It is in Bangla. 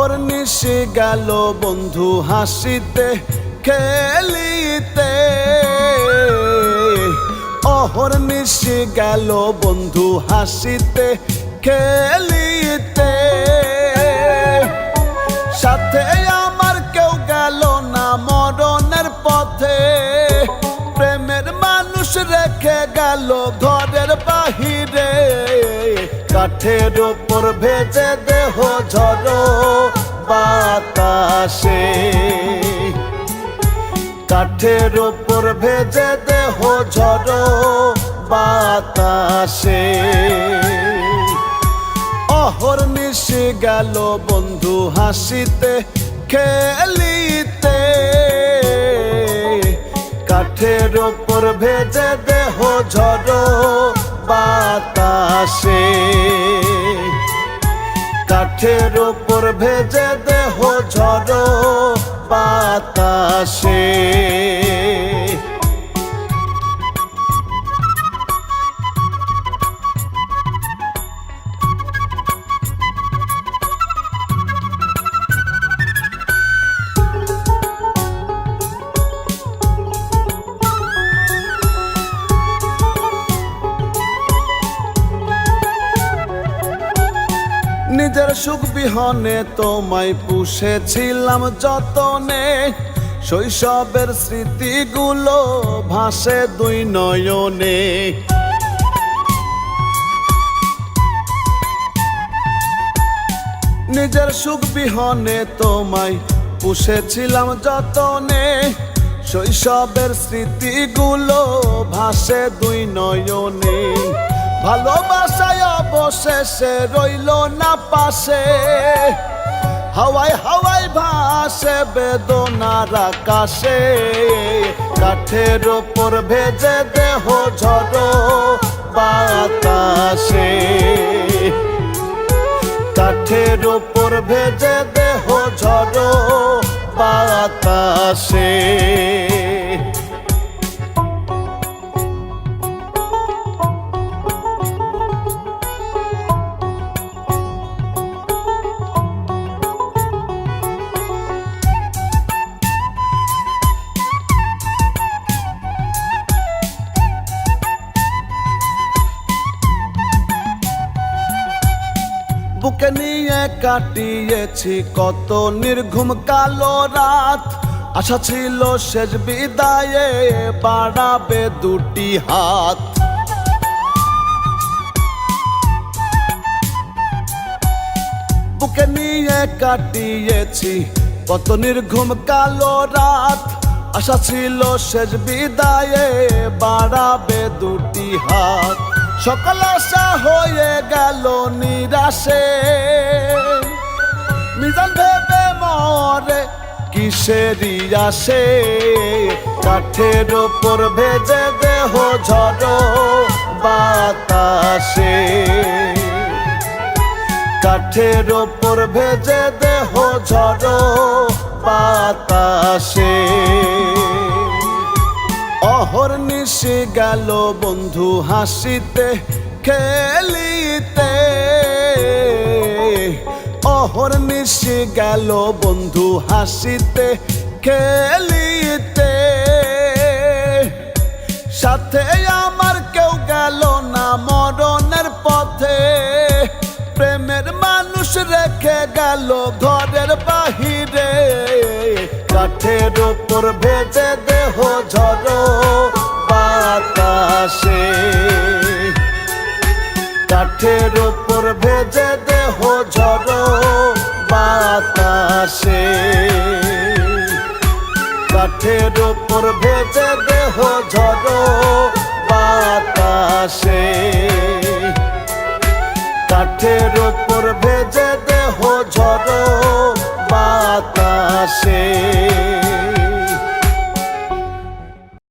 অহর্নিশি গেল বন্ধু হাসিতে খেলিতে, অহর্নিশি গেল বন্ধু হাসিতে খেলিতে। সাথে আমার কেউ গেল না মরণের পথে, প্রেমের মানুষ রেখে গেল ঘরের বাহিরে। কাঠের ওপর ভেজে দেহ ঝড়ো বাতাসে, কাঠের ওপর ভেজে দেহ ঝড়ো বাতাসে। অহর্নিশি গেল বন্ধু হাসিতে খেলিতে, কাঠের ওপর ভেজে দেহ ঝড়ো বাতাসে, কাঠের ওপর ভেজে দেহ ঝড়ো বাতাসে। নিজের সুখ বিহনে তোমায় পুষেছিলাম যতনে, শৈশবের স্মৃতিগুলো ভাসে দুই নয়নে। নিজের সুখ বিহনে তোমায় পুষেছিলাম যতনে, শৈশবের স্মৃতিগুলো ভাসে দুই নয়নে। ভালোবাসায় অবশেষে রইল না পাশে, হাওয়ায় হাওয়ায় ভাসে বেদনার আকাশে। কাঠের ওপর ভেজে দেহ ঝড়ো বাতাসে, কাঠের ওপর ভেজে দেহ ঝড়ো বাতাসে। বুকে নিয়ে কাটিয়েছি কত নির্ঘুম কালো রাত, আশা ছিল শেষ বিদায়ে বাড়াবে দুটি হাত। বুকে নিয়ে কাটিয়েছি কত নির্ঘুম কালো রাত, আশা ছিল শেষ বিদায়ে বাড়াবে দুটি হাত। সকল আশা হয়ে গেল নিরাশে, মিজান ভেবে মরে কিসেরই আসে। কাঠের ওপর ভেজে দেহ ঝড়ো বাতাসে, কাঠের ওপর ভেজে দেহ ঝড়ো বাতাসে। অহর্নিশি গেল বন্ধু হাসিতে খেলিতে, অহর্নিশি গেল বন্ধু হাসিতে খেলিতে। সাথে আমার কেউ গেল না মরণের পথে, প্রেমের মানুষ রেখে গেল ঘরের বাহিরে। কাঠের ওপর ভেজে দেহ ঝড়ো বাতাসে, কাঠের ওপর ভেজে দেহ ঝড়ো বাতাসে, কাঠের ওপর ভেজে দেহ ঝড়ো বাতাসে, কাঠের ওপর ভেজে দেহ ঝড়ো বাতাসে।